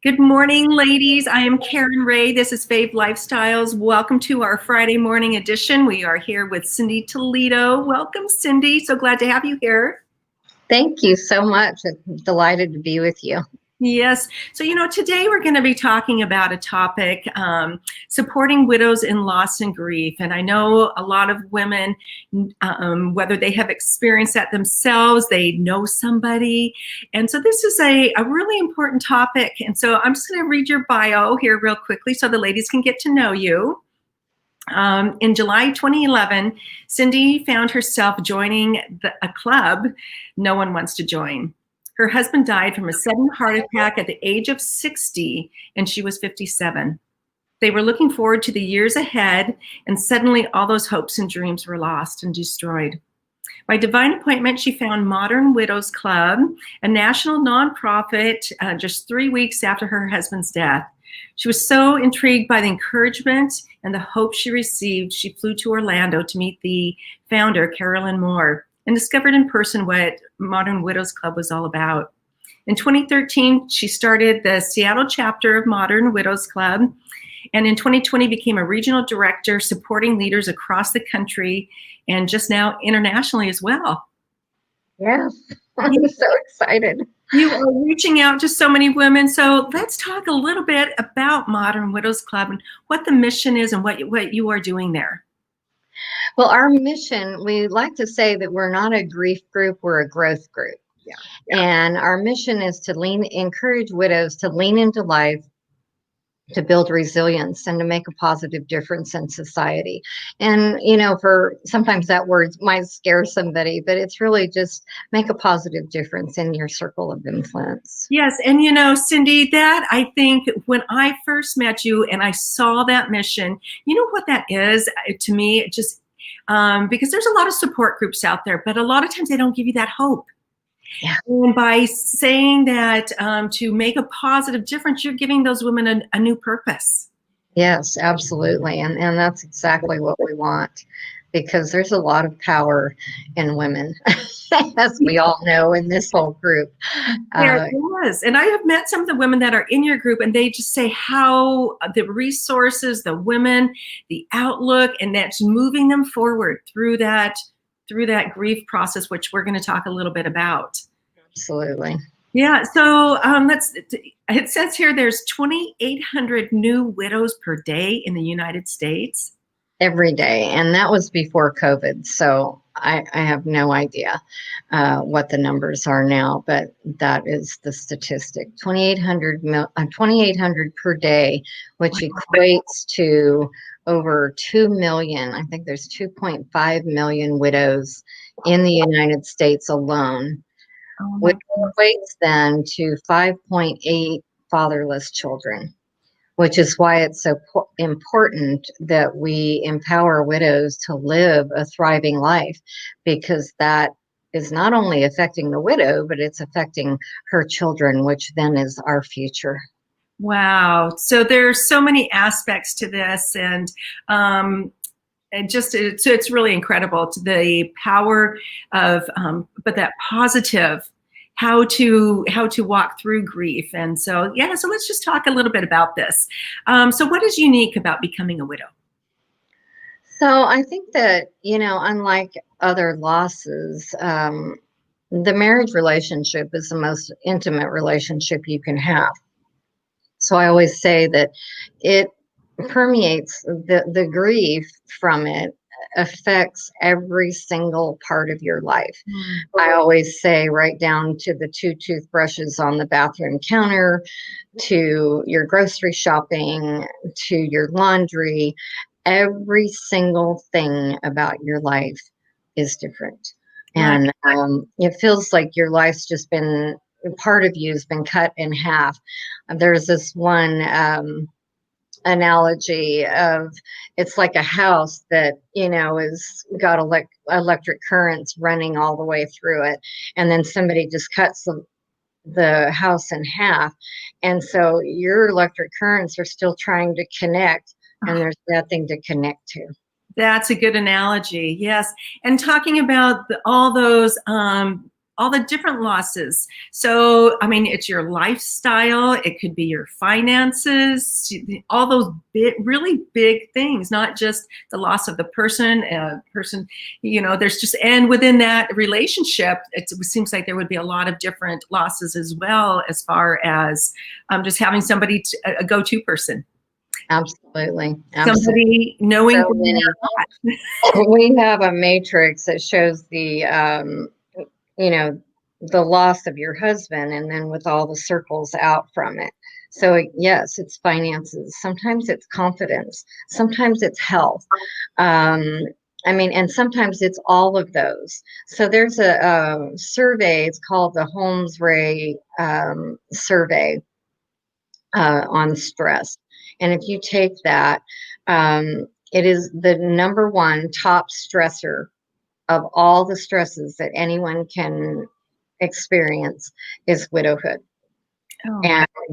Good morning, ladies. I am Karen Ray. This is Fave Lifestyles. Welcome to our Friday morning edition. We are here with Cindy Toledo. Welcome, Cindy. So glad to have you here. Thank you so much. I'm delighted to be with you. Yes. So, today we're going to be talking about a topic, supporting widows in loss and grief. And I know a lot of women, whether they have experienced that themselves, they know somebody. And so this is a really important topic. And so I'm just going to read your bio here real quickly so the ladies can get to know you. In July 2011, Cindy found herself joining a club no one wants to join. Her husband died from a sudden heart attack at the age of 60, and she was 57. They were looking forward to the years ahead, and suddenly all those hopes and dreams were lost and destroyed. By divine appointment, she found Modern Widows Club, a national nonprofit, just 3 weeks after her husband's death. She was so intrigued by the encouragement and the hope she received, she flew to Orlando to meet the founder, Carolyn Moor, and discovered in person what Modern Widows Club was all about. In 2013, she started the Seattle chapter of Modern Widows Club, and in 2020 became a regional director supporting leaders across the country and just now internationally as well. Yes, I'm so excited. You are reaching out to so many women. So let's talk a little bit about Modern Widows Club and what the mission is and what you are doing there. Well, our mission, we like to say that we're not a grief group, we're a growth group. Yeah. And our mission is to encourage widows to lean into life, to build resilience, and to make a positive difference in society. And, for sometimes that word might scare somebody, but it's really just make a positive difference in your circle of influence. Yes. And, Cindy, that I think when I first met you and I saw that mission, you know what that is to me? It just, because there's a lot of support groups out there, but a lot of times they don't give you that hope. Yeah. And by saying that to make a positive difference, you're giving those women a new purpose. Yes, absolutely. And that's exactly what we want, because there's a lot of power in women, as we all know in this whole group. There was. And I have met some of the women that are in your group, and they just say how the resources, the women, the outlook, and that's moving them forward through that grief process, which we're going to talk a little bit about. Absolutely. Yeah. So it says here there's 2,800 new widows per day in the United States. Every day. And that was before COVID. So I have no idea what the numbers are now, but that is the statistic. 2,800 per day, which equates to over 2 million. I think there's 2.5 million widows in the United States alone, which equates then to 5.8 fatherless children, which is why it's so important that we empower widows to live a thriving life, because that is not only affecting the widow, but it's affecting her children, which then is our future. Wow. So there's so many aspects to this, and it's really incredible, the power of, but that positive, how to walk through grief. And so, so let's just talk a little bit about this. So what is unique about becoming a widow? So I think that, unlike other losses, the marriage relationship is the most intimate relationship you can have. So I always say that it permeates the grief from it affects every single part of your life. I always say right down to the 2 toothbrushes on the bathroom counter, to your grocery shopping, to your laundry. Every single thing about your life is different. And it feels like your life's just been, part of you has been cut in half. There's this one analogy of, it's like a house that is got electric currents running all the way through it, and then somebody just cuts the house in half, and so your electric currents are still trying to connect, and there's nothing to connect to. That's a good analogy. Yes. And talking about all those all the different losses. So, I mean, it's your lifestyle, it could be your finances, all those really big things, not just the loss of the person, there's just, and within that relationship, it seems like there would be a lot of different losses as well, as far as just having somebody, a go-to person. Absolutely. Somebody knowing So many. We have a matrix that shows the loss of your husband, and then with all the circles out from it. So yes, it's finances. Sometimes it's confidence. Sometimes it's health. And sometimes it's all of those. So there's a survey. It's called the Holmes-Ray survey on stress. And if you take that, it is the number one top stressor of all the stresses that anyone can experience is widowhood. Oh,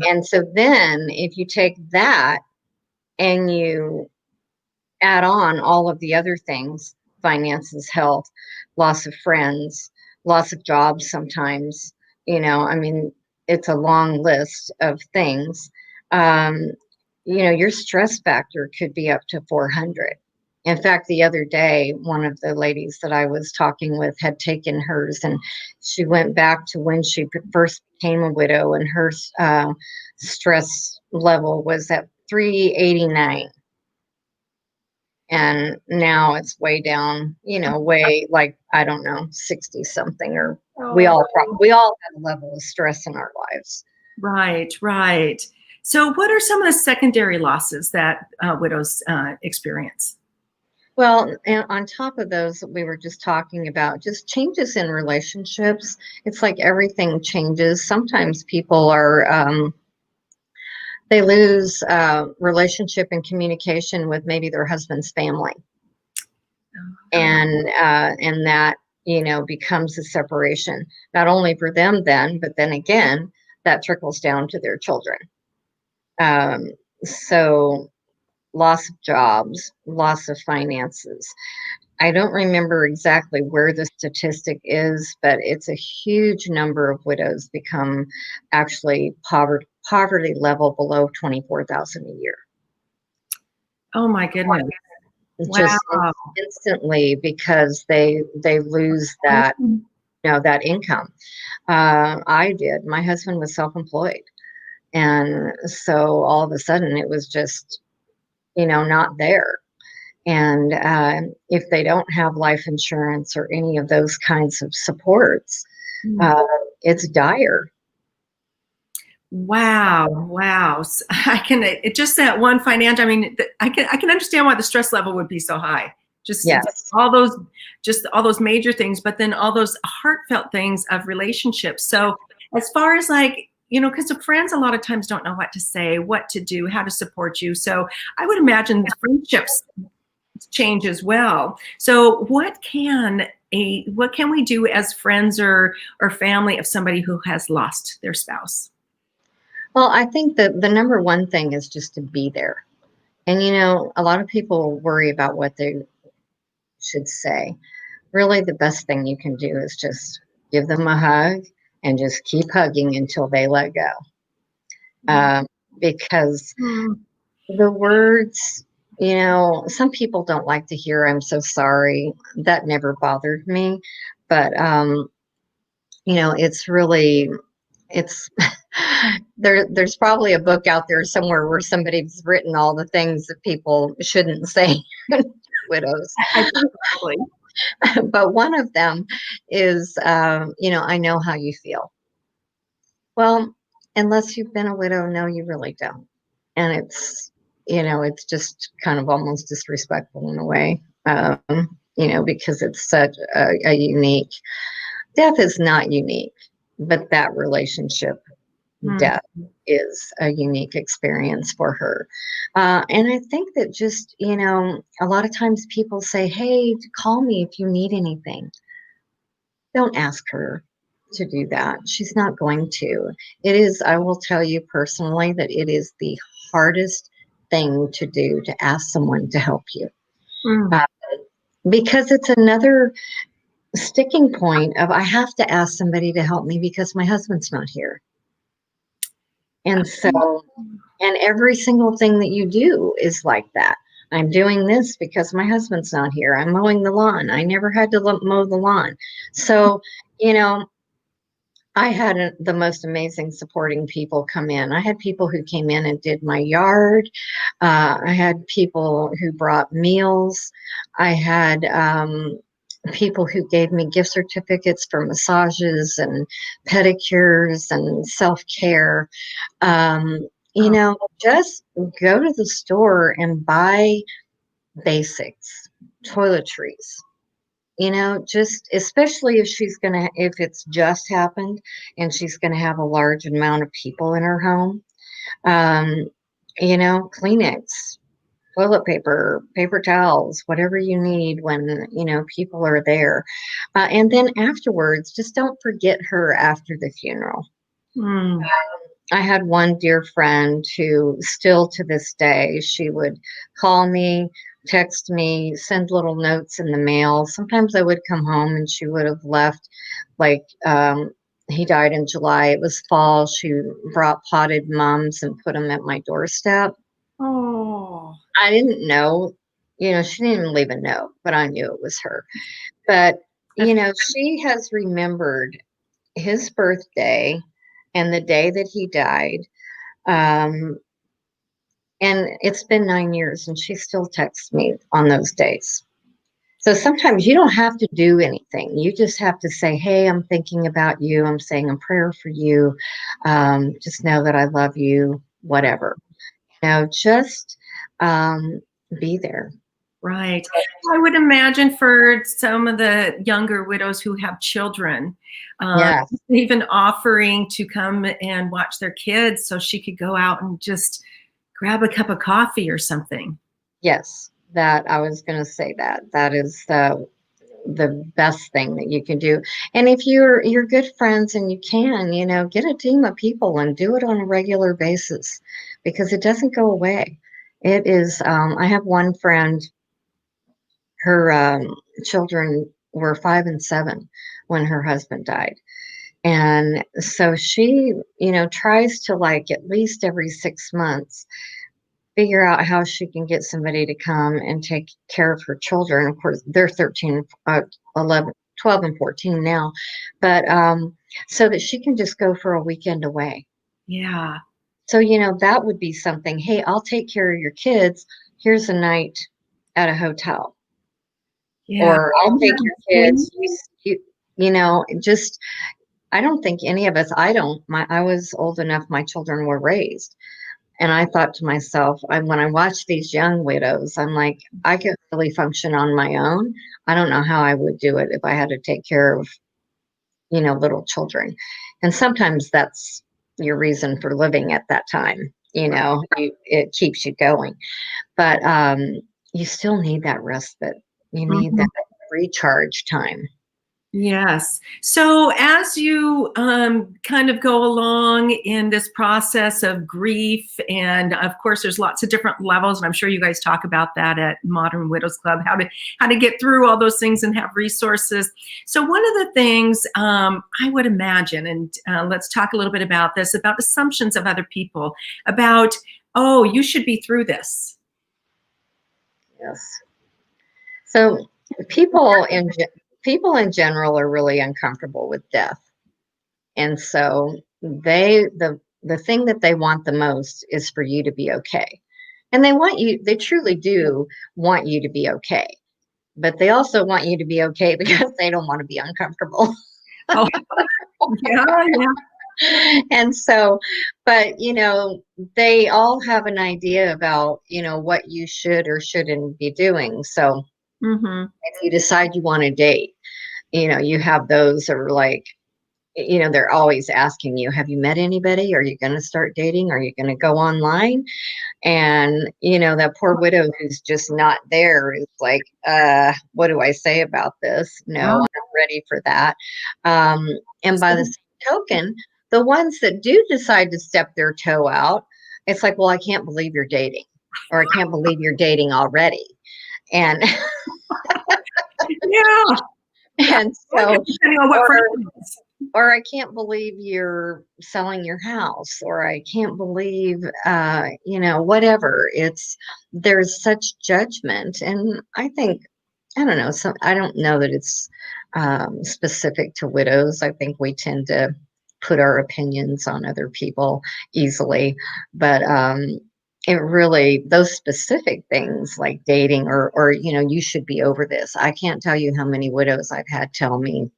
And so then if you take that and you add on all of the other things, finances, health, loss of friends, loss of jobs sometimes, it's a long list of things. Your stress factor could be up to 400. In fact, the other day, one of the ladies that I was talking with had taken hers, and she went back to when she first became a widow, and her stress level was at 389. And now it's way down, way like, I don't know, 60 something, or we all have a level of stress in our lives. Right. So what are some of the secondary losses that widows experience? Well, and on top of those that we were just talking about, just changes in relationships. It's like everything changes. Sometimes people they lose relationship and communication with maybe their husband's family. And that, becomes a separation, not only for them then, but then again, that trickles down to their children. So loss of jobs, loss of finances. I don't remember exactly where the statistic is, but it's a huge number of widows become actually poverty level below 24,000 a year. Oh my goodness. Just instantly, because they lose that, that income. I did. My husband was self-employed. And so all of a sudden it was just, not there. And if they don't have life insurance or any of those kinds of supports, it's dire. Wow. Just that one financial, I mean, I can understand why the stress level would be so high. Yes. all those major things, but then all those heartfelt things of relationships. So as far as because the friends a lot of times don't know what to say, what to do, how to support you. So I would imagine friendships change as well. So what can we do as friends or family of somebody who has lost their spouse? Well, I think that the number one thing is just to be there. And, a lot of people worry about what they should say. Really, the best thing you can do is just give them a hug and just keep hugging until they let go. Because the words, some people don't like to hear, "I'm so sorry." That never bothered me. But, it's really, there's probably a book out there somewhere where somebody's written all the things that people shouldn't say widows. I think probably. But one of them is, I know how you feel. Well, unless you've been a widow, no, you really don't. And it's just kind of almost disrespectful in a way, because it's such a unique, death is not unique, but that relationship, death is a unique experience for her. And I think that just, a lot of times people say, "Hey, call me if you need anything." Don't ask her to do that. She's not going to. I will tell you personally that it is the hardest thing to do, to ask someone to help you. Because it's sticking point of I have to ask somebody to help me because my husband's not here. And so, and every single thing that you do is like that. I'm doing this because my husband's not here. I'm mowing the lawn. I never had to mow the lawn. So, you know, I had the most amazing supporting people come in. I had people who came in and did my yard. I had people who brought meals. I had people who gave me gift certificates for massages and pedicures and self-care. You Oh, know, just go to the store and buy basics, toiletries. You know, just especially if if it's just happened and she's gonna have a large amount of people in her home. Um, you know, Kleenex, toilet paper, paper towels, whatever you need when, you know, people are there. And then afterwards, just don't forget her after the funeral. mm, I had one dear friend who still to this day, she would call me, text me, send little notes in the mail. Sometimes I would come home and she would have left like he died in July. It was fall. She brought potted mums and put them at my doorstep. oh, I didn't know, you know, she didn't even leave a note, but I knew it was her. But, you that's know, she has remembered his birthday and the day that he died. Um, and it's been 9 years and she still texts me on those days. So sometimes you don't have to do anything. You just have to say, hey, I'm thinking about you. I'm saying a prayer for you. Just know that I love you, whatever. You know, just um, be there. right. I would imagine for some of the younger widows who have children, Yes, even offering to come and watch their kids so she could go out and just grab a cup of coffee or something. yes. That I was going to say that. That is the best thing that you can do. And if you're good friends and you can, you know, get a team of people and do it on a regular basis because it doesn't go away. It is I have one friend, her children were 5 and 7 when her husband died. And so she, you know, tries to like at least every 6 months figure out how she can get somebody to come and take care of her children. Of course, they're 13, 11, 12 and 14 now, but so that she can just go for a weekend away. Yeah. So, you know, that would be something. Hey, I'll take care of your kids. Here's a night at a hotel, Yeah. or I'll take your kids. You know, just, I don't think any of us, I was old enough, my children were raised. And I thought to myself, when I watch these young widows, I'm like, I could really function on my own. I don't know how I would do it if I had to take care of, you know, little children. And sometimes that's your reason for living at that time. You know, it keeps you going. But you still need that respite. You need Mhm. that recharge time. Yes. So as you kind of go along in this process of grief, and of course, there's lots of different levels, and I'm sure you guys talk about that at Modern Widows Club, how to get through all those things and have resources. So one of the things I would imagine, and let's talk a little bit about this, about assumptions of other people, about, oh, you should be through this. Yes. So people in people in general are really uncomfortable with death. And so the thing that they want the most is for you to be okay. And they truly do want you to be okay. But they also want you to be okay because they don't want to be uncomfortable. Oh, yeah, yeah. And so, but you know, they all have an idea about, you know, what you should or shouldn't be doing. So Mm-hmm. if you decide you want to date, you know, you have those that are like, you know, they're always asking you, have you met anybody? Are you going to start dating? Are you going to go online? And, you know, that poor widow who's just not there is like, what do I say about this? No, I'm Oh, not ready for that. Um, and by the same token, the ones that do decide to step their toe out, it's like, well, I can't believe you're dating, or I can't believe you're dating already. And yeah. And so, Depending on what or, friend it is. or I can't believe you're selling your house, or I can't believe, whatever. There's such judgment. And I think, I don't know, I don't know that it's specific to widows. I think we tend to put our opinions on other people easily, but it really, those specific things like dating or you should be over this. I can't tell you how many widows I've had tell me,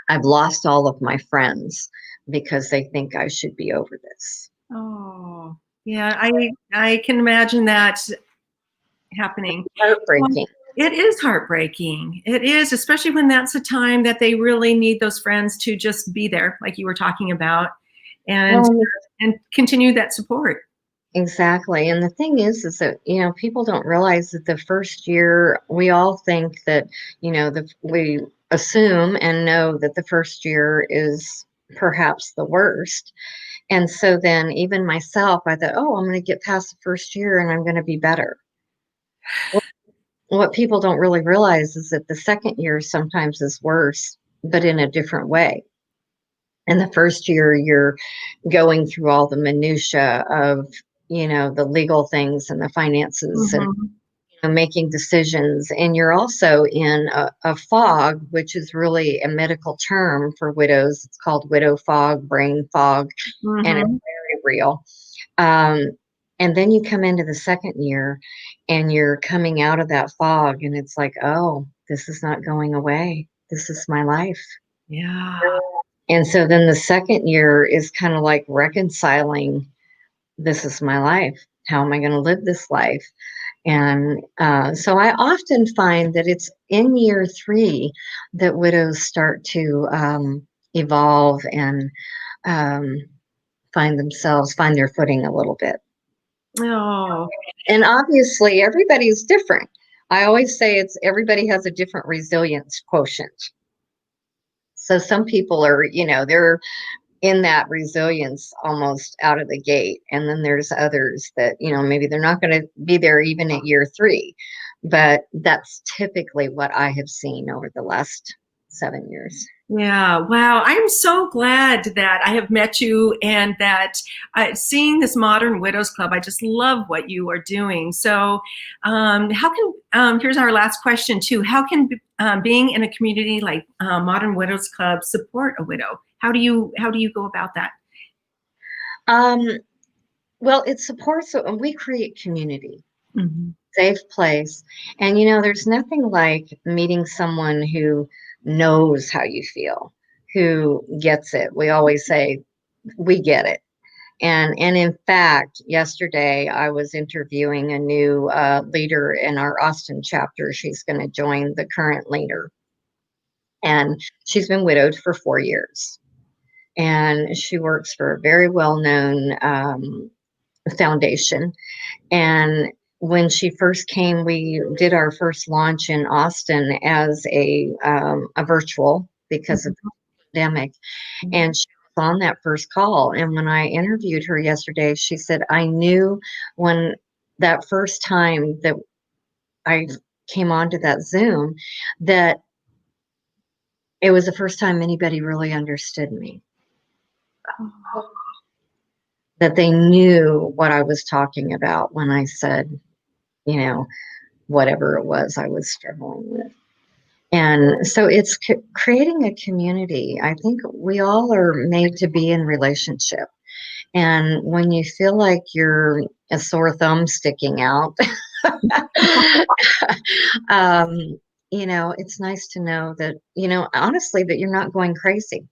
I've lost all of my friends because they think I should be over this. Oh, yeah, I can imagine that happening. Well, Heartbreaking. it is heartbreaking. It is, especially when that's a time that they really need those friends to just be there, like you were talking about, and Well, and continue that support. exactly. And the thing is that, people don't realize that the first year, we all think that, we assume and know that the first year is perhaps the worst. And so then even myself, I thought, oh, I'm going to get past the first year and I'm going to be better. What people don't really realize is that the second year sometimes is worse, but in a different way. In the first year, you're going through all the minutia of, the legal things and the finances and Mm-hmm. making decisions. And you're also in a fog, which is really a medical term for widows. It's called widow fog, brain fog, and it's Mm-hmm. very real. Um, and then you come into the second year and you're coming out of that fog, and it's like, oh, this is not going away. This is my life. Yeah. And so then the second year is kind of like reconciling, this is my life. How am I going to live this life? And so I often find that it's in year 3 that widows start to evolve and um, find their footing a little bit. Oh, And obviously, everybody's different. I always say everybody has a different resilience quotient. So some people are, they're in that resilience almost out of the gate. And then there's others that, maybe they're not going to be there even at year 3. But that's typically what I have seen over the last 7 years. yeah. Wow. I'm so glad that I have met you and that seeing this Modern Widows Club, I just love what you are doing. So, here's our last question too. How can being in a community like Modern Widows Club support a widow? How do you go about that? Um, well, it supports, and we create community, Mm-hmm. safe place. And, there's nothing like meeting someone who knows how you feel, who gets it. We always say, we get it. And in fact, yesterday I was interviewing a new leader in our Austin chapter. She's going to join the current leader. And she's been widowed for 4 years. And she works for a very well-known foundation. And when she first came, we did our first launch in Austin as a virtual because of the pandemic. And she was on that first call. And when I interviewed her yesterday, she said, I knew when that first time that I came onto that Zoom that it was the first time anybody really understood me, that they knew what I was talking about when I said, whatever it was I was struggling with. And so it's creating a community. I think we all are made to be in relationship. And when you feel like you're a sore thumb sticking out, it's nice to know that, honestly, that you're not going crazy.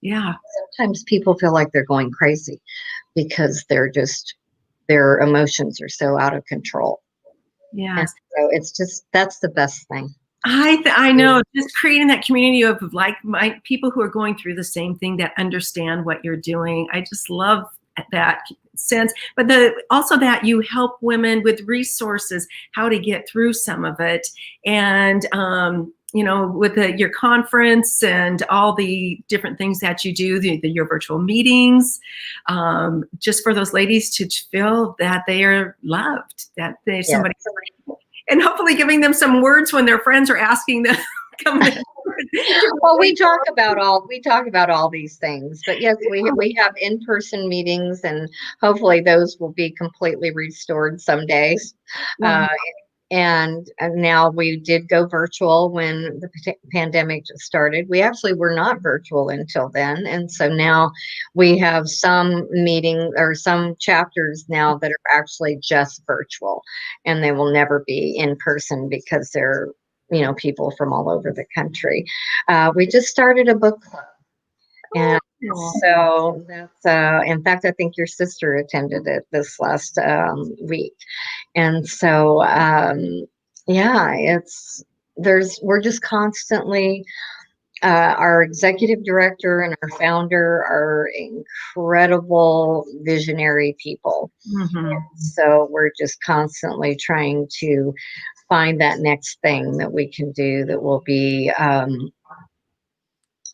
Yeah. Sometimes people feel like they're going crazy because their emotions are so out of control. And Yes. so that's the best thing. I know, just creating that community of like people who are going through the same thing that understand what you're doing. I just love that sense, but also that you help women with resources, how to get through some of it. And, with your conference and all the different things that you do, your virtual meetings, just for those ladies to feel that they are loved, that there's somebody, and hopefully giving them some words when their friends are asking them coming in. Well, we talk about all these things, but yes, we have in-person meetings, and hopefully those will be completely restored someday. Uh, and now we did go virtual when the pandemic started. We actually were not virtual until then, and so now we have some meeting or some chapters now that are actually just virtual, and they will never be in person because they're people from all over the country. We just started a book club. And so that's, in fact, I think your sister attended it this last week. And so, yeah, we're just constantly, our executive director and our founder are incredible visionary people. So we're just constantly trying to find that next thing that we can do that will be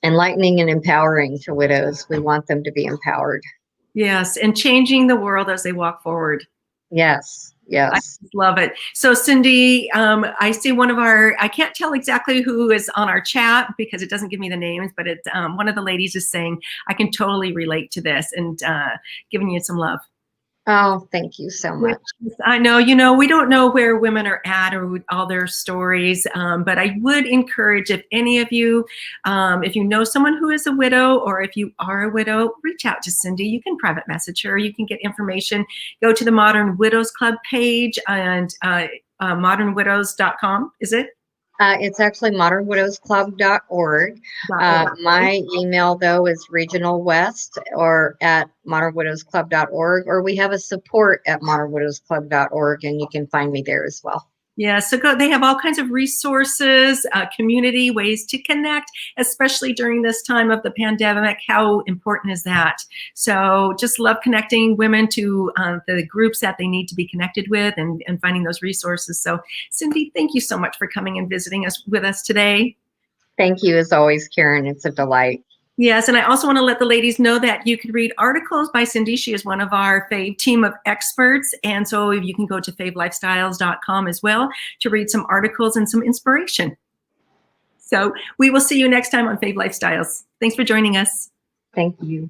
enlightening and empowering to widows. We want them to be empowered. Yes, and changing the world as they walk forward. Yes, I yes. love it. So Cindy, I see I can't tell exactly who is on our chat because it doesn't give me the names, but it's one of the ladies is saying, I can totally relate to this, and giving you some love. Oh, thank you so much. I know, we don't know where women are at or all their stories, but I would encourage if any of you, if you know someone who is a widow, or if you are a widow, reach out to Cindy. You can private message her. You can get information. Go to the Modern Widows Club page and modernwidows.com, is it? It's actually modernwidowsclub.org. My email, though, is regionalwest or at modernwidowsclub.org, or we have a support at modernwidowsclub.org, and you can find me there as well. Yeah, so they have all kinds of resources, community, ways to connect, especially during this time of the pandemic. How important is that? So just love connecting women to the groups that they need to be connected with, and finding those resources. So Cindy, thank you so much for coming and visiting with us today. Thank you as always, Karen. It's a delight. Yes, and I also want to let the ladies know that you can read articles by Cindy. She is one of our Fave team of experts, and so you can go to favelifestyles.com as well to read some articles and some inspiration. So we will see you next time on Fave Lifestyles. Thanks for joining us. Thank you.